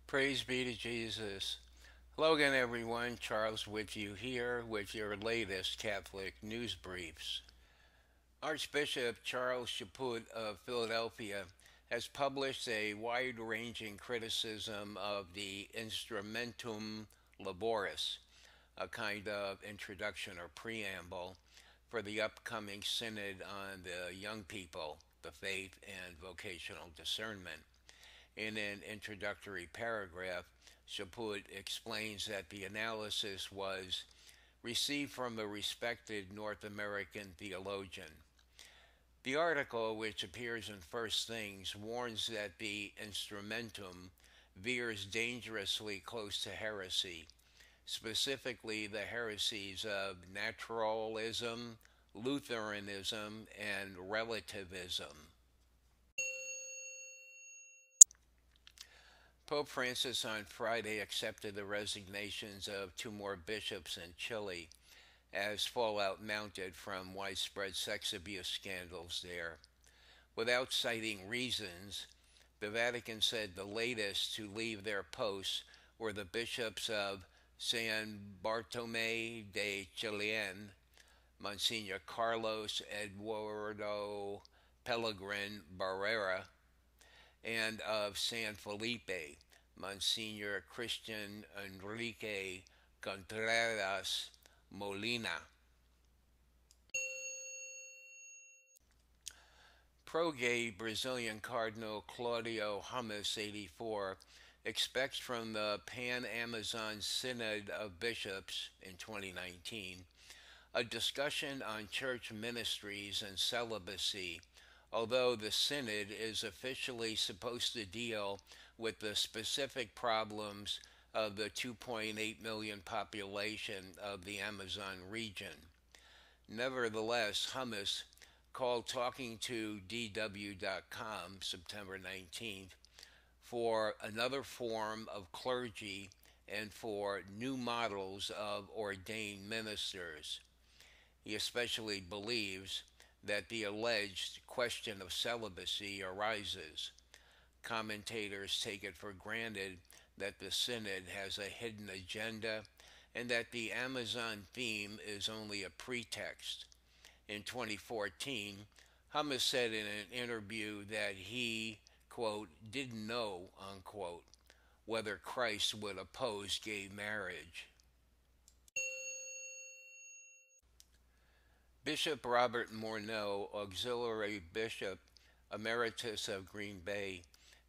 Praise be to Jesus. Hello again, everyone. Charles with you here with your latest Catholic news briefs. Archbishop Charles Chaput of Philadelphia has published a wide ranging criticism of the Instrumentum Laboris, a kind of introduction or preamble for the upcoming Synod on the Young People, the Faith, and Vocational Discernment. In an introductory paragraph, Chaput explains that the analysis was received from a respected North American theologian. The article, which appears in First Things, warns that the Instrumentum veers dangerously close to heresy, specifically the heresies of naturalism, Lutheranism, and relativism. Pope Francis on Friday accepted the resignations of two more bishops in Chile as fallout mounted from widespread sex abuse scandals there. Without citing reasons, the Vatican said the latest to leave their posts were the bishops of San Bartolome de Chilean, Monsignor Carlos Eduardo Pellegrin Barrera, and of San Felipe, Monsignor Christian Enrique Contreras Molina. Progay Brazilian Cardinal Claudio Humus, 84, expects from the Pan Amazon Synod of Bishops in 2019 a discussion on church ministries and celibacy, although the Synod is officially supposed to deal with the specific problems of the 2.8 million population of the Amazon region. Nevertheless, Hummus called talking to DW.com September 19th for another form of clergy and for new models of ordained ministers. He especially believes that the alleged question of celibacy arises. Commentators take it for granted that the Synod has a hidden agenda and that the Amazon theme is only a pretext. In 2014, Hummus said in an interview that he, quote, didn't know, unquote, whether Christ would oppose gay marriage. Bishop Robert Morneau, Auxiliary Bishop Emeritus of Green Bay,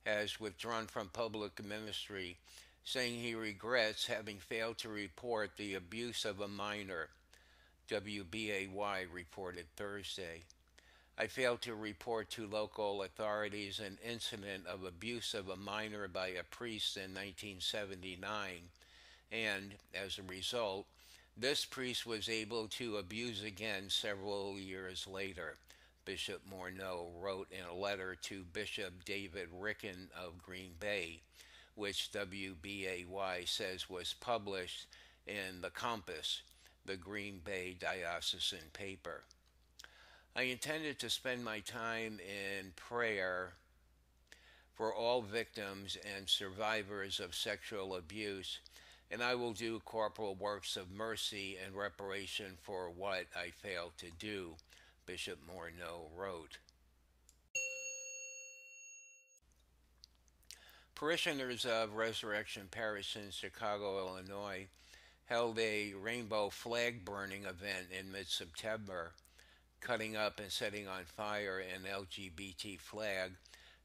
has withdrawn from public ministry, saying he regrets having failed to report the abuse of a minor, WBAY reported Thursday. I failed to report to local authorities an incident of abuse of a minor by a priest in 1979, and, as a result, this priest was able to abuse again several years later, Bishop Morneau wrote in a letter to Bishop David Ricken of Green Bay, which WBAY says was published in The Compass, the Green Bay diocesan paper. I intended to spend my time in prayer for all victims and survivors of sexual abuse, and I will do corporal works of mercy and reparation for what I failed to do, Bishop Morneau wrote. Parishioners of Resurrection Parish in Chicago, Illinois, held a rainbow flag burning event in mid September, cutting up and setting on fire an LGBT flag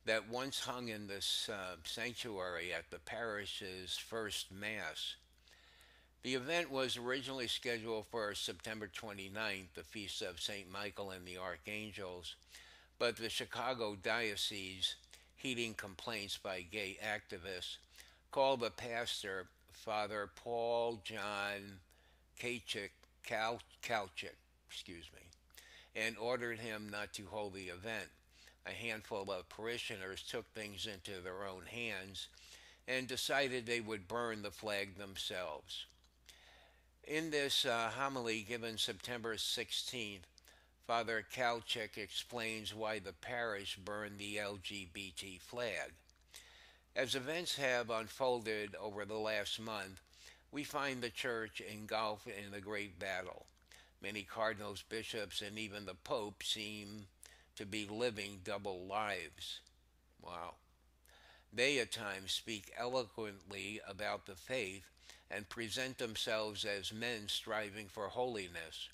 that once hung in this sanctuary at the parish's first Mass. The event was originally scheduled for September 29th, the feast of St. Michael and the Archangels, but the Chicago Diocese, heeding complaints by gay activists, called the pastor, Father Paul John Kalchik, and ordered him not to hold the event. A handful of parishioners took things into their own hands and decided they would burn the flag themselves. In this homily given September 16th, Father Kalchik explains why the parish burned the LGBT flag. As events have unfolded over the last month, we find the church engulfed in a great battle. Many cardinals, bishops, and even the Pope seem to be living double lives. Wow. They at times speak eloquently about the faith and present themselves as men striving for holiness.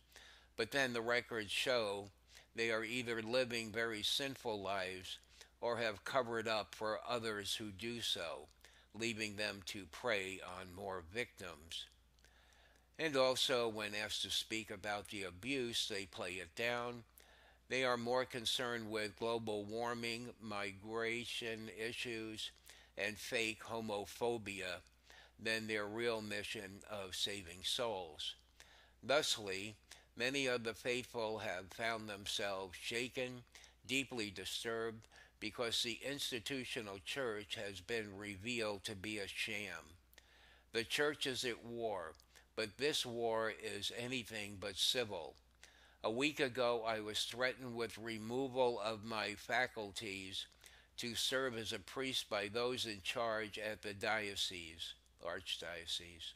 But then the records show they are either living very sinful lives or have covered up for others who do so, leaving them to prey on more victims. And also, when asked to speak about the abuse, they play it down. They are more concerned with global warming, migration issues, and fake homophobia than their real mission of saving souls. Thusly, many of the faithful have found themselves shaken, deeply disturbed, because the institutional church has been revealed to be a sham. The church is at war, but this war is anything but civil. A week ago, I was threatened with removal of my faculties to serve as a priest by those in charge at the diocese, archdiocese.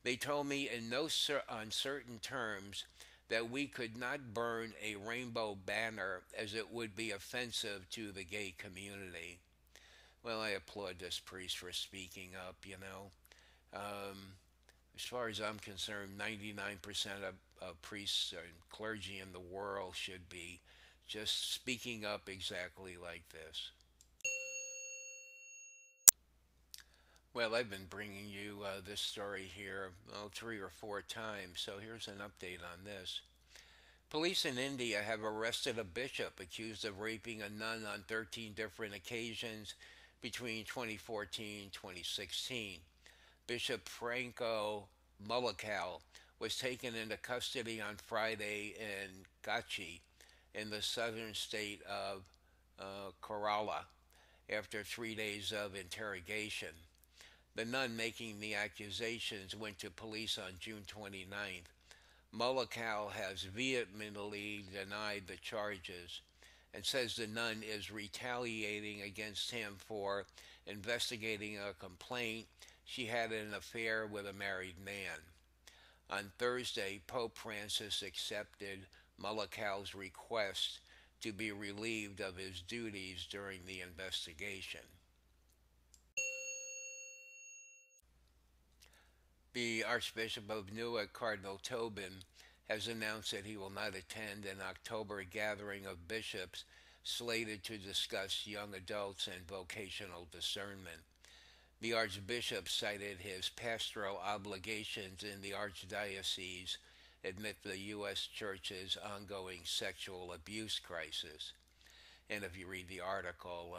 They told me in no uncertain terms that we could not burn a rainbow banner as it would be offensive to the gay community. Well, I applaud this priest for speaking up. Um, as far as I'm concerned, 99% of priests and clergy in the world should be just speaking up exactly like this. Well, I've been bringing you this story here, well, 3 or 4 times, so here's an update on this. Police in India have arrested a bishop accused of raping a nun on 13 different occasions between 2014 and 2016. Bishop Franco Mulakal was taken into custody on Friday in Kachi in the southern state of Kerala after 3 days of interrogation. The nun making the accusations went to police on June 29th. Mulakal has vehemently denied the charges and says the nun is retaliating against him for investigating a complaint she had an affair with a married man. On Thursday, Pope Francis accepted Mulakal's request to be relieved of his duties during the investigation. The Archbishop of Newark, Cardinal Tobin, has announced that he will not attend an October gathering of bishops slated to discuss young adults and vocational discernment. The Archbishop cited his pastoral obligations in the Archdiocese amid the U.S. Church's ongoing sexual abuse crisis. And if you read the article,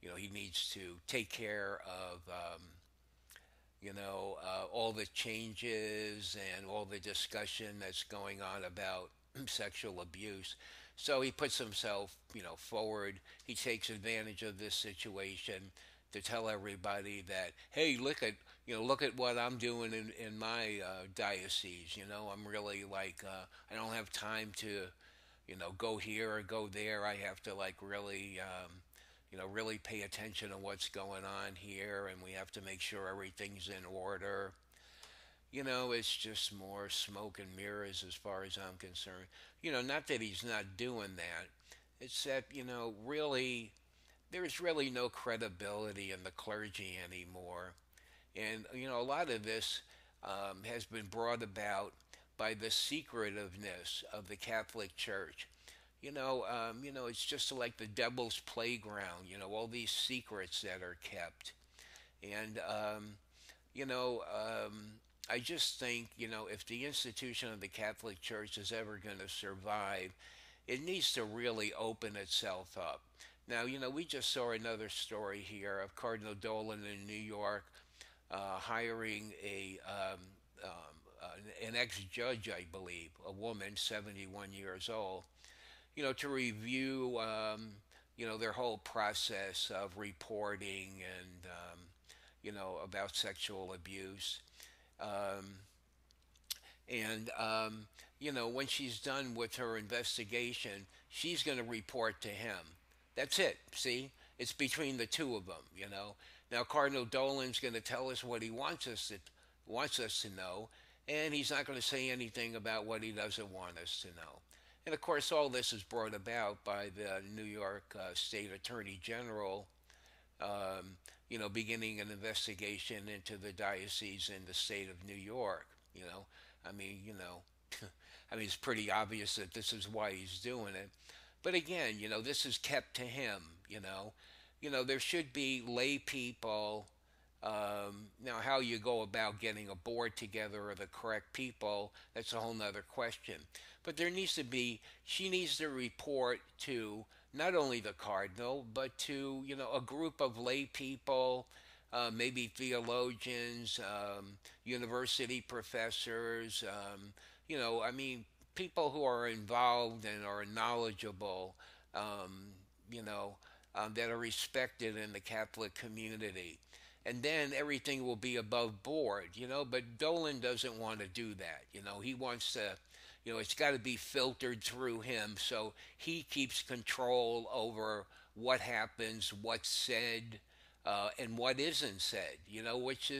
he needs to take care of all the changes and all the discussion that's going on about sexual abuse. So he puts himself, forward. He takes advantage of this situation to tell everybody that, hey, look at what I'm doing in my diocese. I'm really like, I don't have time to, go here or go there. I have to like really really pay attention to what's going on here, and we have to make sure everything's in order. It's just more smoke and mirrors as far as I'm concerned. Not that he's not doing that. It's that, really, there's really no credibility in the clergy anymore. And, a lot of this has been brought about by the secretiveness of the Catholic Church. It's just like the devil's playground, all these secrets that are kept. And, you know, I just think, if the institution of the Catholic Church is ever going to survive, it needs to really open itself up. Now, we just saw another story here of Cardinal Dolan in New York hiring an ex-judge, I believe, a woman, 71 years old, to review, their whole process of reporting and, about sexual abuse. Um, and when she's done with her investigation, she's going to report to him. That's it. See, it's between the two of them. Now, Cardinal Dolan's going to tell us what he wants us to know, and he's not going to say anything about what he doesn't want us to know. And of course, all this is brought about by the New York State Attorney General, um, beginning an investigation into the diocese in the state of New York. You know, I mean, you know, I mean, it's pretty obvious that this is why he's doing it. But again, this is kept to him. There should be lay people. Now, how you go about getting a board together or the correct people, that's a whole nother question. But there needs to be, she needs to report to not only the cardinal, but to, a group of lay people, maybe theologians, university professors, I mean, people who are involved and are knowledgeable, um, you know, that are respected in the Catholic community. And then everything will be above board, but Dolan doesn't want to do that. He wants to, it's got to be filtered through him. So he keeps control over what happens, what's said, and what isn't said, which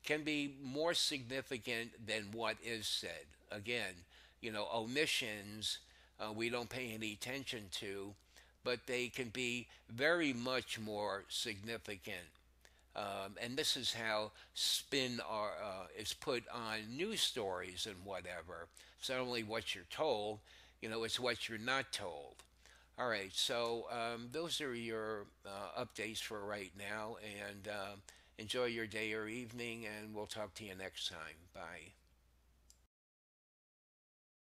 can be more significant than what is said. Again, omissions we don't pay any attention to, but they can be very much more significant. And this is how is put on news stories and whatever. It's not only what you're told, it's what you're not told. All right, so those are your updates for right now, and enjoy your day or evening, and we'll talk to you next time. Bye.